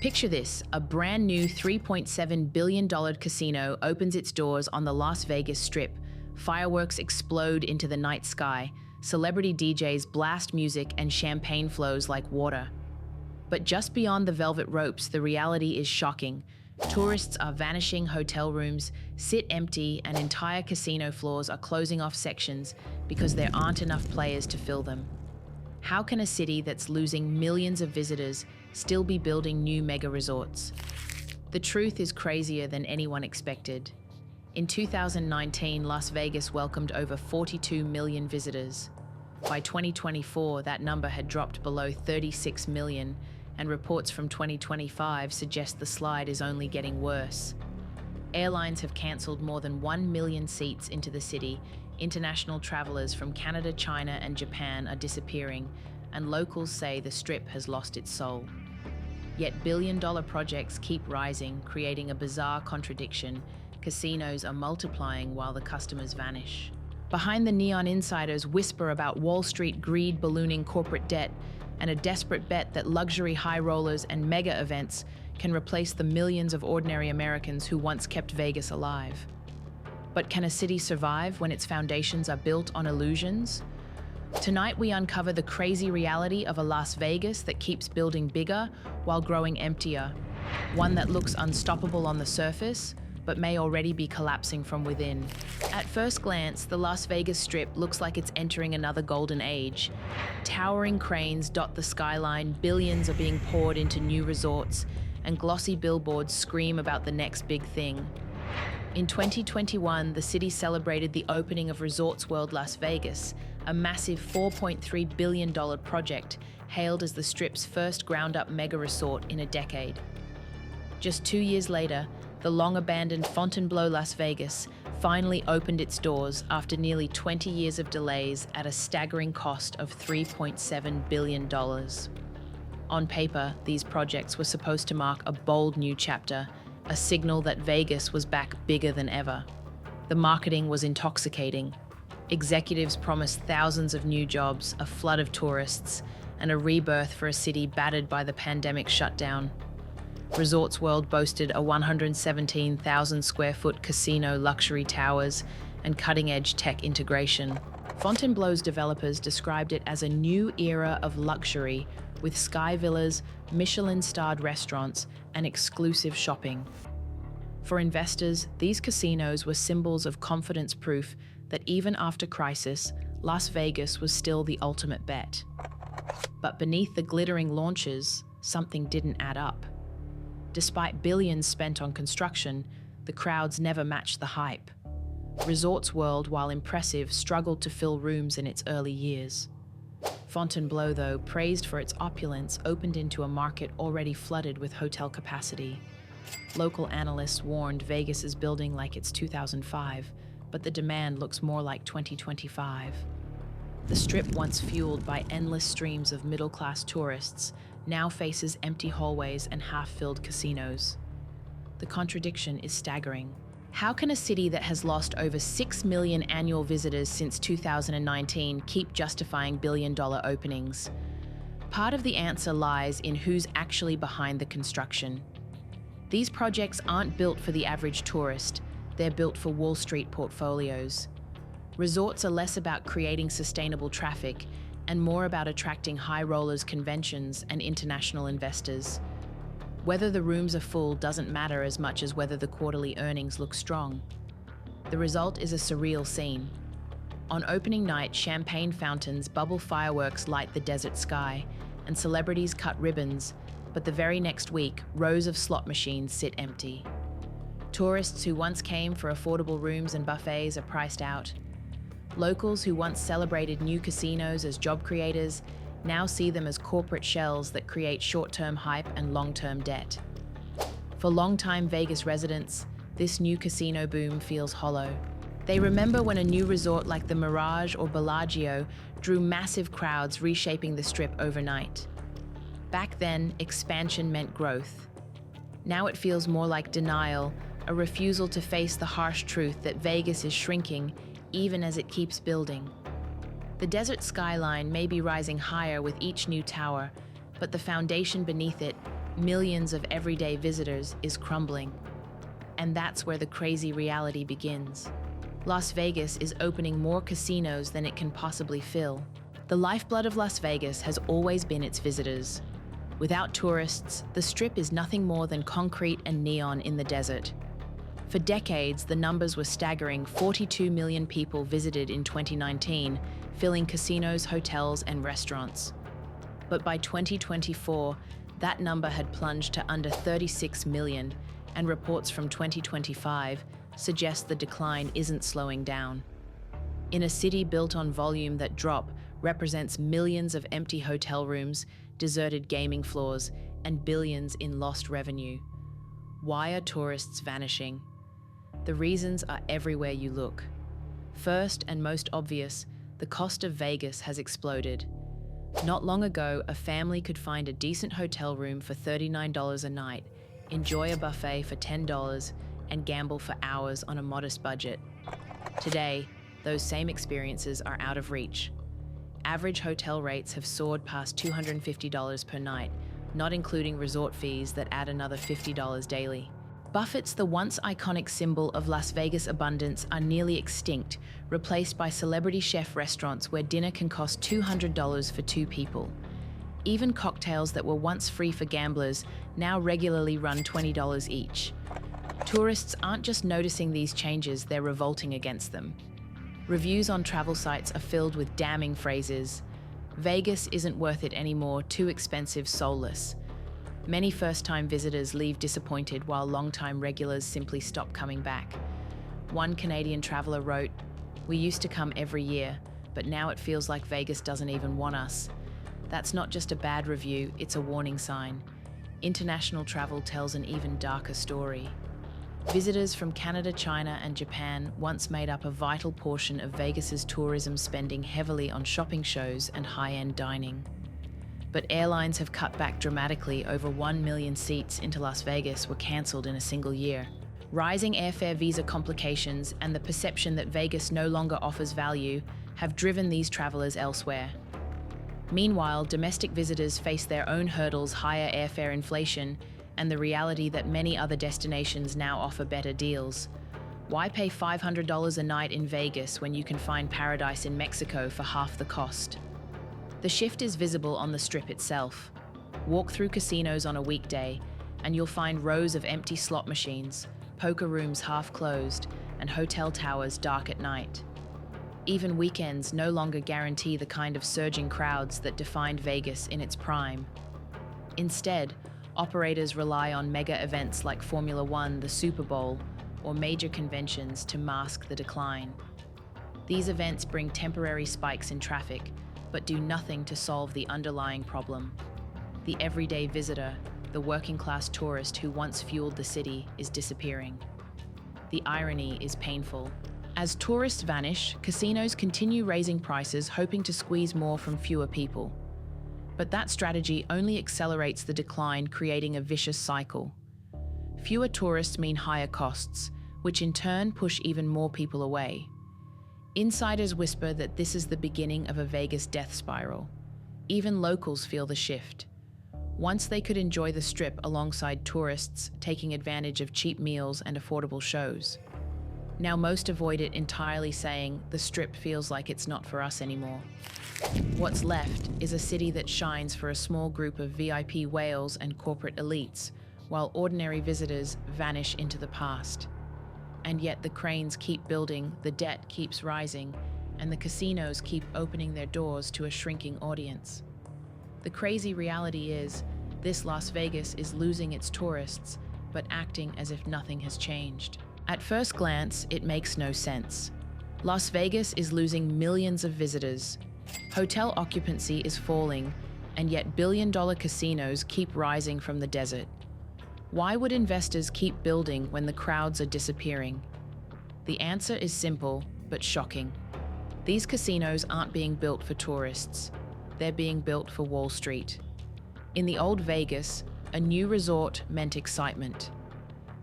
Picture this, a brand new $3.7 billion casino opens its doors on the Las Vegas Strip. Fireworks explode into the night sky, celebrity DJs blast music, and champagne flows like water. But just beyond the velvet ropes, the reality is shocking. Tourists are vanishing, hotel rooms sit empty, and entire casino floors are closing off sections because there aren't enough players to fill them. How can a city that's losing millions of visitors still be building new mega resorts? The truth is crazier than anyone expected. In 2019, Las Vegas welcomed over 42 million visitors. By 2024, that number had dropped below 36 million, and reports from 2025 suggest the slide is only getting worse. Airlines have cancelled more than 1 million seats into the city. International travelers from Canada, China, and Japan are disappearing, and locals say the Strip has lost its soul. Yet billion-dollar projects keep rising, creating a bizarre contradiction. Casinos are multiplying while the customers vanish. Behind the neon insiders whisper about Wall Street greed, ballooning corporate debt, and a desperate bet that luxury high rollers and mega events can replace the millions of ordinary Americans who once kept Vegas alive. But can a city survive when its foundations are built on illusions? Tonight we uncover the crazy reality of a Las Vegas that keeps building bigger while growing emptier. One that looks unstoppable on the surface, but may already be collapsing from within. At first glance, the Las Vegas Strip looks like it's entering another golden age. Towering cranes dot the skyline, billions are being poured into new resorts, and glossy billboards scream about the next big thing. In 2021, the city celebrated the opening of Resorts World Las Vegas, a massive $4.3 billion project hailed as the Strip's first ground-up mega resort in a decade. Just 2 years later, the long-abandoned Fontainebleau Las Vegas finally opened its doors after nearly 20 years of delays at a staggering cost of $3.7 billion. On paper, these projects were supposed to mark a bold new chapter, a signal that Vegas was back bigger than ever. The marketing was intoxicating. Executives promised thousands of new jobs, a flood of tourists, and a rebirth for a city battered by the pandemic shutdown. Resorts World boasted a 117,000 square foot casino, luxury towers, and cutting-edge tech integration. Fontainebleau's developers described it as a new era of luxury with sky villas, Michelin-starred restaurants, and exclusive shopping. For investors, these casinos were symbols of confidence, proof that even after crisis, Las Vegas was still the ultimate bet. But beneath the glittering launches, something didn't add up. Despite billions spent on construction, the crowds never matched the hype. Resorts World, while impressive, struggled to fill rooms in its early years. Fontainebleau, though, praised for its opulence, opened into a market already flooded with hotel capacity. Local analysts warned Vegas is building like it's 2005, but the demand looks more like 2025. The Strip, once fueled by endless streams of middle-class tourists, now faces empty hallways and half-filled casinos. The contradiction is staggering. How can a city that has lost over 6 million annual visitors since 2019 keep justifying billion-dollar openings? Part of the answer lies in who's actually behind the construction. These projects aren't built for the average tourist, they're built for Wall Street portfolios. Resorts are less about creating sustainable traffic and more about attracting high rollers, conventions, and international investors. Whether the rooms are full doesn't matter as much as whether the quarterly earnings look strong. The result is a surreal scene. On opening night, champagne fountains, bubble fireworks light the desert sky, and celebrities cut ribbons, but the very next week, rows of slot machines sit empty. Tourists who once came for affordable rooms and buffets are priced out. Locals who once celebrated new casinos as job creators now see them as corporate shells that create short-term hype and long-term debt. For long-time Vegas residents, this new casino boom feels hollow. They remember when a new resort like the Mirage or Bellagio drew massive crowds, reshaping the Strip overnight. Back then, expansion meant growth. Now it feels more like denial, a refusal to face the harsh truth that Vegas is shrinking even as it keeps building. The desert skyline may be rising higher with each new tower, but the foundation beneath it, millions of everyday visitors is crumbling. And that's where the crazy reality begins. Las Vegas is opening more casinos than it can possibly fill. The lifeblood of Las Vegas has always been its visitors. Without tourists, the Strip is nothing more than concrete and neon in the desert. For decades, the numbers were staggering. 42 million people visited in 2019, filling casinos, hotels, and restaurants. But by 2024, that number had plunged to under 36 million, and reports from 2025 suggest the decline isn't slowing down. In a city built on volume, that drop represents millions of empty hotel rooms, deserted gaming floors, and billions in lost revenue. Why are tourists vanishing? The reasons are everywhere you look. First and most obvious, the cost of Vegas has exploded. Not long ago, a family could find a decent hotel room for $39 a night, enjoy a buffet for $10, and gamble for hours on a modest budget. Today, those same experiences are out of reach. Average hotel rates have soared past $250 per night, not including resort fees that add another $50 daily. Buffets, the once iconic symbol of Las Vegas abundance, are nearly extinct, replaced by celebrity chef restaurants where dinner can cost $200 for two people. Even cocktails that were once free for gamblers now regularly run $20 each. Tourists aren't just noticing these changes, they're revolting against them. Reviews on travel sites are filled with damning phrases. Vegas isn't worth it anymore, too expensive, soulless. Many first-time visitors leave disappointed, while long-time regulars simply stop coming back. One Canadian traveler wrote, "We used to come every year, but now it feels like Vegas doesn't even want us." That's not just a bad review, it's a warning sign. International travel tells an even darker story. Visitors from Canada, China, and Japan once made up a vital portion of Vegas's tourism, spending heavily on shopping shows and high-end dining. But airlines have cut back dramatically. Over 1 million seats into Las Vegas were cancelled in a single year. Rising airfare, visa complications, and the perception that Vegas no longer offers value have driven these travelers elsewhere. Meanwhile, domestic visitors face their own hurdles: higher airfare, inflation, and the reality that many other destinations now offer better deals. Why pay $500 a night in Vegas when you can find paradise in Mexico for half the cost? The shift is visible on the Strip itself. Walk through casinos on a weekday, and you'll find rows of empty slot machines, poker rooms half closed, and hotel towers dark at night. Even weekends no longer guarantee the kind of surging crowds that defined Vegas in its prime. Instead, operators rely on mega events like Formula One, the Super Bowl, or major conventions to mask the decline. These events bring temporary spikes in traffic, but do nothing to solve the underlying problem. The everyday visitor, the working-class tourist who once fueled the city, is disappearing. The irony is painful. As tourists vanish, casinos continue raising prices, hoping to squeeze more from fewer people. But that strategy only accelerates the decline, creating a vicious cycle. Fewer tourists mean higher costs, which in turn push even more people away. Insiders whisper that this is the beginning of a Vegas death spiral. Even locals feel the shift. Once they could enjoy the Strip alongside tourists, taking advantage of cheap meals and affordable shows. Now most avoid it entirely, saying the Strip feels like it's not for us anymore. What's left is a city that shines for a small group of VIP whales and corporate elites, while ordinary visitors vanish into the past. And yet the cranes keep building, the debt keeps rising, and the casinos keep opening their doors to a shrinking audience. The crazy reality is, this Las Vegas is losing its tourists, but acting as if nothing has changed. At first glance, it makes no sense. Las Vegas is losing millions of visitors. Hotel occupancy is falling, and yet billion-dollar casinos keep rising from the desert. Why would investors keep building when the crowds are disappearing? The answer is simple, but shocking. These casinos aren't being built for tourists. They're being built for Wall Street. In the old Vegas, a new resort meant excitement.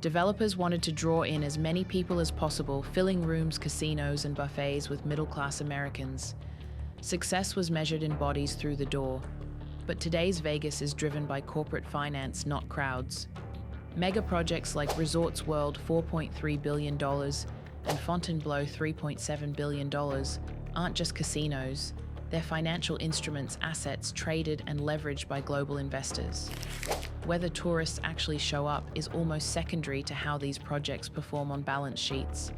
Developers wanted to draw in as many people as possible, filling rooms, casinos, and buffets with middle-class Americans. Success was measured in bodies through the door. But today's Vegas is driven by corporate finance, not crowds. Mega projects like Resorts World $4.3 billion and Fontainebleau $3.7 billion aren't just casinos. They're financial instruments, assets traded and leveraged by global investors. Whether tourists actually show up is almost secondary to how these projects perform on balance sheets.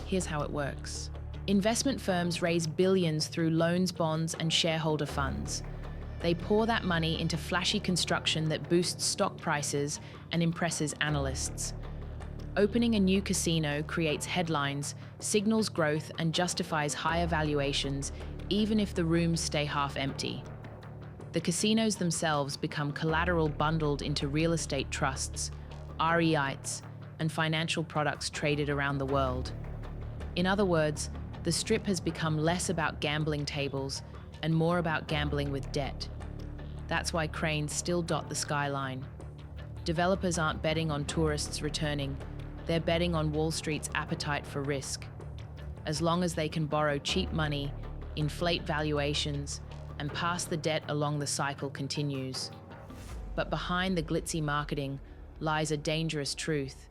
Here's how it works. Investment firms raise billions through loans, bonds, and shareholder funds. They pour that money into flashy construction that boosts stock prices and impresses analysts. Opening a new casino creates headlines, signals growth, and justifies higher valuations, even if the rooms stay half empty. The casinos themselves become collateral bundled into real estate trusts, REITs, and financial products traded around the world. In other words, the Strip has become less about gambling tables and more about gambling with debt. That's why cranes still dot the skyline. Developers aren't betting on tourists returning, they're betting on Wall Street's appetite for risk. As long as they can borrow cheap money, inflate valuations, and pass the debt along, the cycle continues. But behind the glitzy marketing lies a dangerous truth.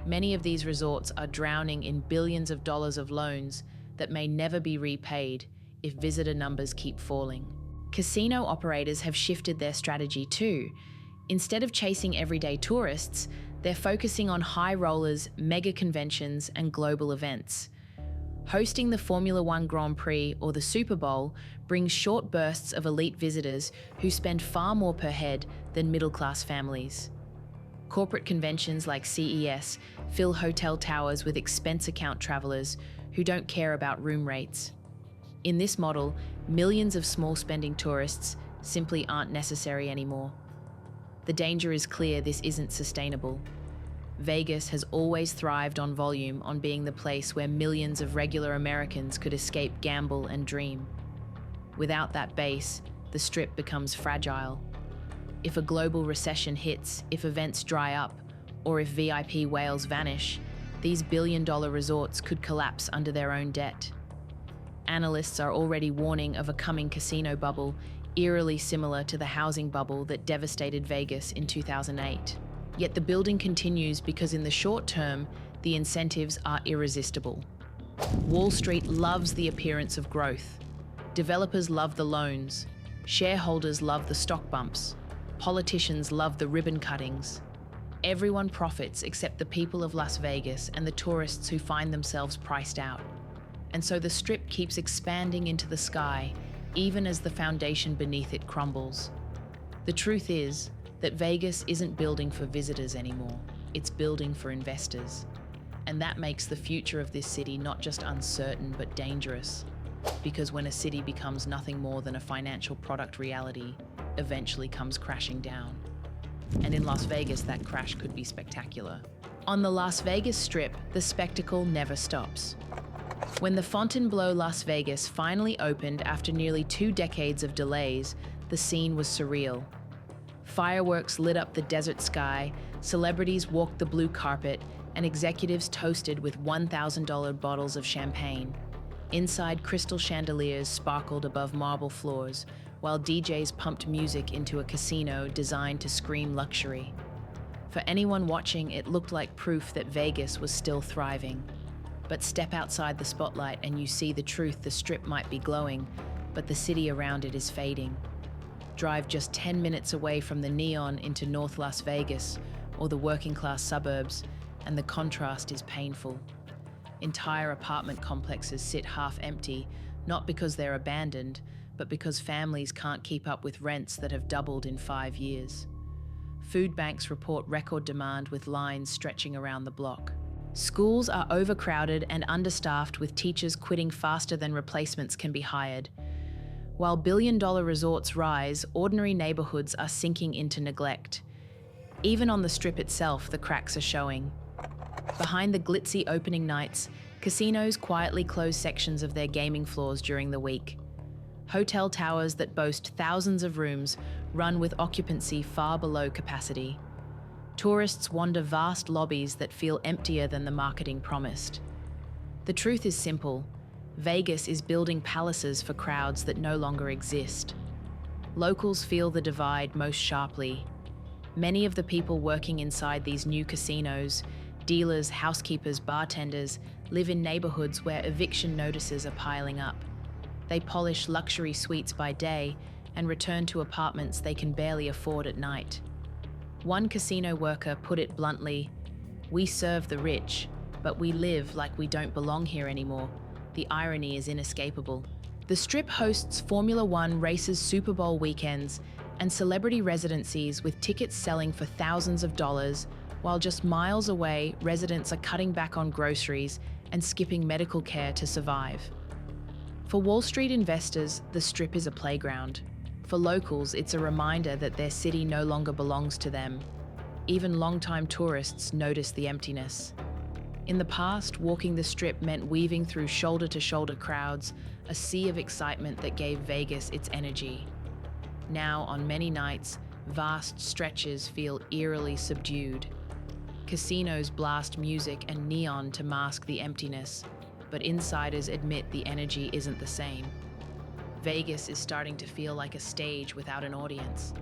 Many of these resorts are drowning in billions of dollars of loans that may never be repaid if visitor numbers keep falling. Casino operators have shifted their strategy too. Instead of chasing everyday tourists, they're focusing on high rollers, mega conventions, and global events. Hosting the Formula One Grand Prix or the Super Bowl brings short bursts of elite visitors who spend far more per head than middle-class families. Corporate conventions like CES fill hotel towers with expense account travelers who don't care about room rates. In this model, millions of small-spending tourists simply aren't necessary anymore. The danger is clear: this isn't sustainable. Vegas has always thrived on volume, on being the place where millions of regular Americans could escape, gamble, and dream. Without that base, the Strip becomes fragile. If a global recession hits, if events dry up, or if VIP whales vanish, these billion-dollar resorts could collapse under their own debt. Analysts are already warning of a coming casino bubble, eerily similar to the housing bubble that devastated Vegas in 2008. Yet the building continues because in the short term, the incentives are irresistible. Wall Street loves the appearance of growth. Developers love the loans. Shareholders love the stock bumps. Politicians love the ribbon cuttings. Everyone profits except the people of Las Vegas and the tourists who find themselves priced out. And so the Strip keeps expanding into the sky, even as the foundation beneath it crumbles. The truth is that Vegas isn't building for visitors anymore, it's building for investors. And that makes the future of this city not just uncertain, but dangerous. Because when a city becomes nothing more than a financial product, reality eventually comes crashing down. And in Las Vegas, that crash could be spectacular. On the Las Vegas Strip, the spectacle never stops. When the Fontainebleau Las Vegas finally opened after nearly 2 decades of delays, the scene was surreal. Fireworks lit up the desert sky, celebrities walked the blue carpet, and executives toasted with $1,000 bottles of champagne. Inside, crystal chandeliers sparkled above marble floors, while DJs pumped music into a casino designed to scream luxury. For anyone watching, it looked like proof that Vegas was still thriving. But step outside the spotlight and you see the truth: the Strip might be glowing, but the city around it is fading. Drive just 10 minutes away from the neon into North Las Vegas or the working-class suburbs, and the contrast is painful. Entire apartment complexes sit half empty, not because they're abandoned, but because families can't keep up with rents that have doubled in 5 years. Food banks report record demand with lines stretching around the block. Schools are overcrowded and understaffed, with teachers quitting faster than replacements can be hired. While billion-dollar resorts rise, ordinary neighborhoods are sinking into neglect. Even on the Strip itself, the cracks are showing. Behind the glitzy opening nights, casinos quietly close sections of their gaming floors during the week. Hotel towers that boast thousands of rooms run with occupancy far below capacity. Tourists wander vast lobbies that feel emptier than the marketing promised. The truth is simple: Vegas is building palaces for crowds that no longer exist. Locals feel the divide most sharply. Many of the people working inside these new casinos, dealers, housekeepers, bartenders, live in neighborhoods where eviction notices are piling up. They polish luxury suites by day and return to apartments they can barely afford at night. One casino worker put it bluntly, "We serve the rich, but we live like we don't belong here anymore." The irony is inescapable. The Strip hosts Formula One races, Super Bowl weekends, and celebrity residencies with tickets selling for thousands of dollars, while just miles away, residents are cutting back on groceries and skipping medical care to survive. For Wall Street investors, the Strip is a playground. For locals, it's a reminder that their city no longer belongs to them. Even longtime tourists notice the emptiness. In the past, walking the Strip meant weaving through shoulder-to-shoulder crowds, a sea of excitement that gave Vegas its energy. Now, on many nights, vast stretches feel eerily subdued. Casinos blast music and neon to mask the emptiness, but insiders admit the energy isn't the same. Vegas is starting to feel like a stage without an audience.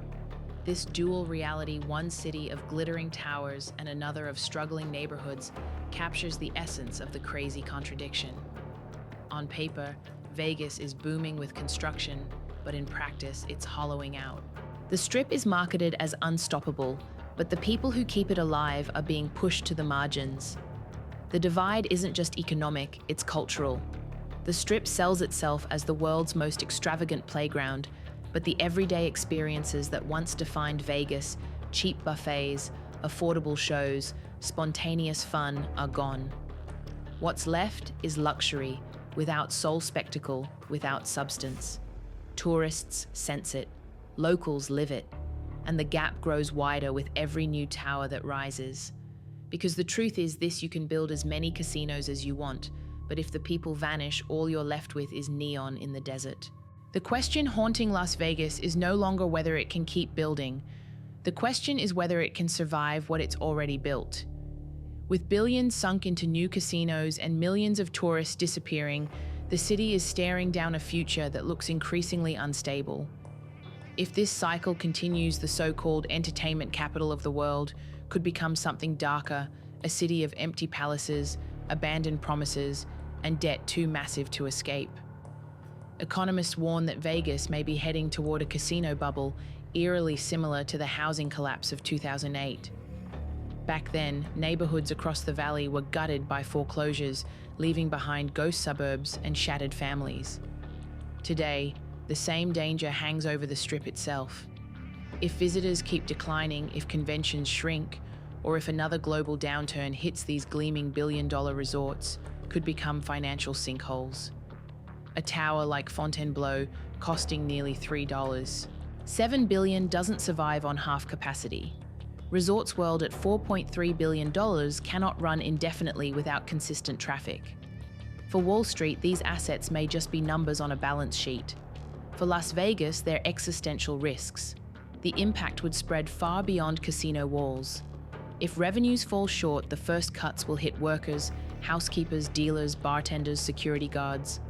This dual reality, one city of glittering towers and another of struggling neighborhoods, captures the essence of the crazy contradiction. On paper, Vegas is booming with construction, but in practice, it's hollowing out. The Strip is marketed as unstoppable, but the people who keep it alive are being pushed to the margins. The divide isn't just economic, it's cultural. The Strip sells itself as the world's most extravagant playground, but the everyday experiences that once defined Vegas, cheap buffets, affordable shows, spontaneous fun, are gone. What's left is luxury, without soul spectacle, without substance. Tourists sense it, locals live it, and the gap grows wider with every new tower that rises. Because the truth is this: you can build as many casinos as you want, but if the people vanish, all you're left with is neon in the desert. The question haunting Las Vegas is no longer whether it can keep building. The question is whether it can survive what it's already built. With billions sunk into new casinos and millions of tourists disappearing, the city is staring down a future that looks increasingly unstable. If this cycle continues, the so-called entertainment capital of the world could become something darker, a city of empty palaces, abandoned promises, and debt too massive to escape. Economists warn that Vegas may be heading toward a casino bubble eerily similar to the housing collapse of 2008. Back then, neighborhoods across the valley were gutted by foreclosures, leaving behind ghost suburbs and shattered families. Today, the same danger hangs over the Strip itself. If visitors keep declining, if conventions shrink, or if another global downturn hits, these gleaming billion-dollar resorts could become financial sinkholes. A tower like Fontainebleau costing nearly $3. $7 billion doesn't survive on half capacity. Resorts World at $4.3 billion cannot run indefinitely without consistent traffic. For Wall Street, these assets may just be numbers on a balance sheet. For Las Vegas, they're existential risks. The impact would spread far beyond casino walls. If revenues fall short, the first cuts will hit workers, housekeepers, dealers, bartenders, security guards.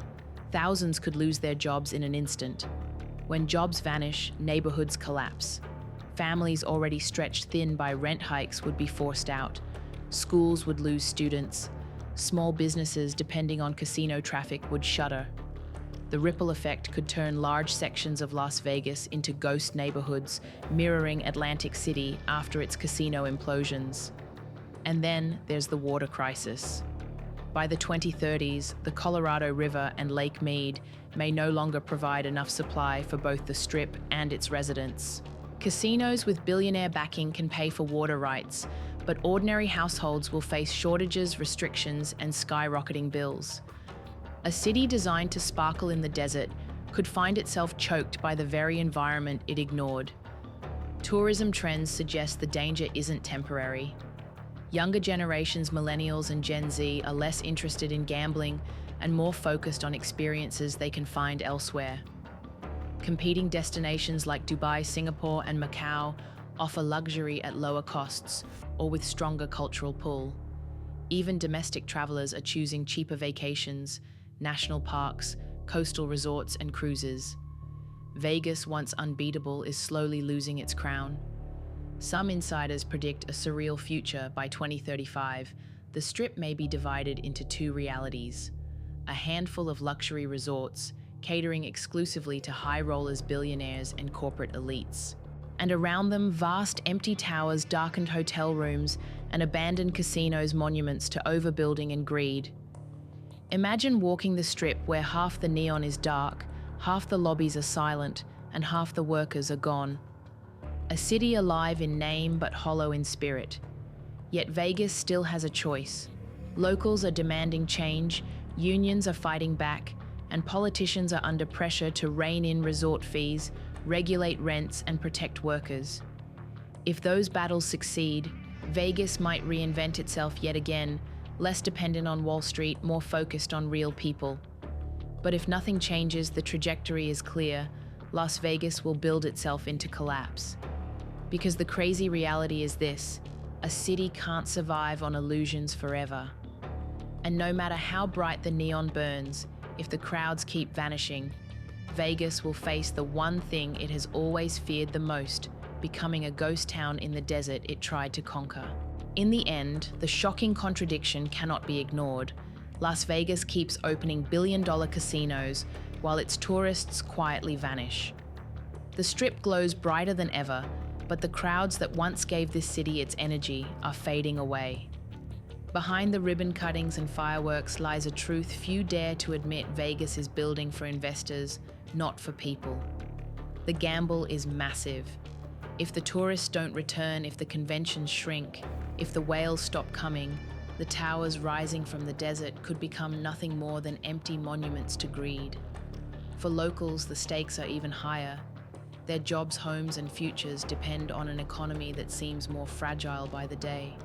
Thousands could lose their jobs in an instant. When jobs vanish, neighborhoods collapse. Families already stretched thin by rent hikes would be forced out. Schools would lose students. Small businesses depending on casino traffic would shutter. The ripple effect could turn large sections of Las Vegas into ghost neighborhoods, mirroring Atlantic City after its casino implosions. And then there's the water crisis. By the 2030s, the Colorado River and Lake Mead may no longer provide enough supply for both the Strip and its residents. Casinos with billionaire backing can pay for water rights, but ordinary households will face shortages, restrictions, and skyrocketing bills. A city designed to sparkle in the desert could find itself choked by the very environment it ignored. Tourism trends suggest the danger isn't temporary. Younger generations, millennials and Gen Z, are less interested in gambling and more focused on experiences they can find elsewhere. Competing destinations like Dubai, Singapore, and Macau offer luxury at lower costs or with stronger cultural pull. Even domestic travelers are choosing cheaper vacations, national parks, coastal resorts, and cruises. Vegas, once unbeatable, is slowly losing its crown. Some insiders predict a surreal future by 2035. The Strip may be divided into two realities: a handful of luxury resorts, catering exclusively to high rollers, billionaires, and corporate elites. And around them, vast empty towers, darkened hotel rooms, and abandoned casinos, monuments to overbuilding and greed. Imagine walking the Strip where half the neon is dark, half the lobbies are silent, and half the workers are gone. A city alive in name but hollow in spirit. Yet Vegas still has a choice. Locals are demanding change, unions are fighting back, and politicians are under pressure to rein in resort fees, regulate rents, and protect workers. If those battles succeed, Vegas might reinvent itself yet again, less dependent on Wall Street, more focused on real people. But if nothing changes, the trajectory is clear: Las Vegas will build itself into collapse. Because the crazy reality is this: a city can't survive on illusions forever. And no matter how bright the neon burns, if the crowds keep vanishing, Vegas will face the one thing it has always feared the most: becoming a ghost town in the desert it tried to conquer. In the end, the shocking contradiction cannot be ignored. Las Vegas keeps opening billion-dollar casinos while its tourists quietly vanish. The Strip glows brighter than ever, but the crowds that once gave this city its energy are fading away. Behind the ribbon cuttings and fireworks lies a truth few dare to admit: Vegas is building for investors, not for people. The gamble is massive. If the tourists don't return, if the conventions shrink, if the whales stop coming, the towers rising from the desert could become nothing more than empty monuments to greed. For locals, the stakes are even higher. Their jobs, homes, and futures depend on an economy that seems more fragile by the day.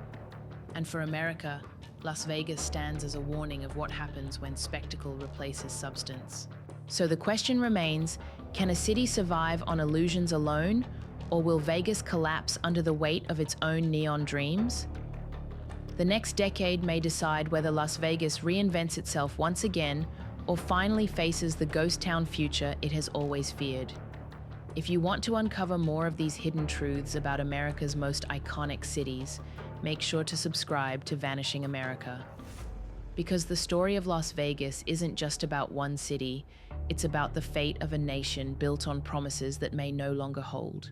And for America, Las Vegas stands as a warning of what happens when spectacle replaces substance. So the question remains: can a city survive on illusions alone, or will Vegas collapse under the weight of its own neon dreams? The next decade may decide whether Las Vegas reinvents itself once again, or finally faces the ghost town future it has always feared. If you want to uncover more of these hidden truths about America's most iconic cities, make sure to subscribe to Vanishing America. Because the story of Las Vegas isn't just about one city, it's about the fate of a nation built on promises that may no longer hold.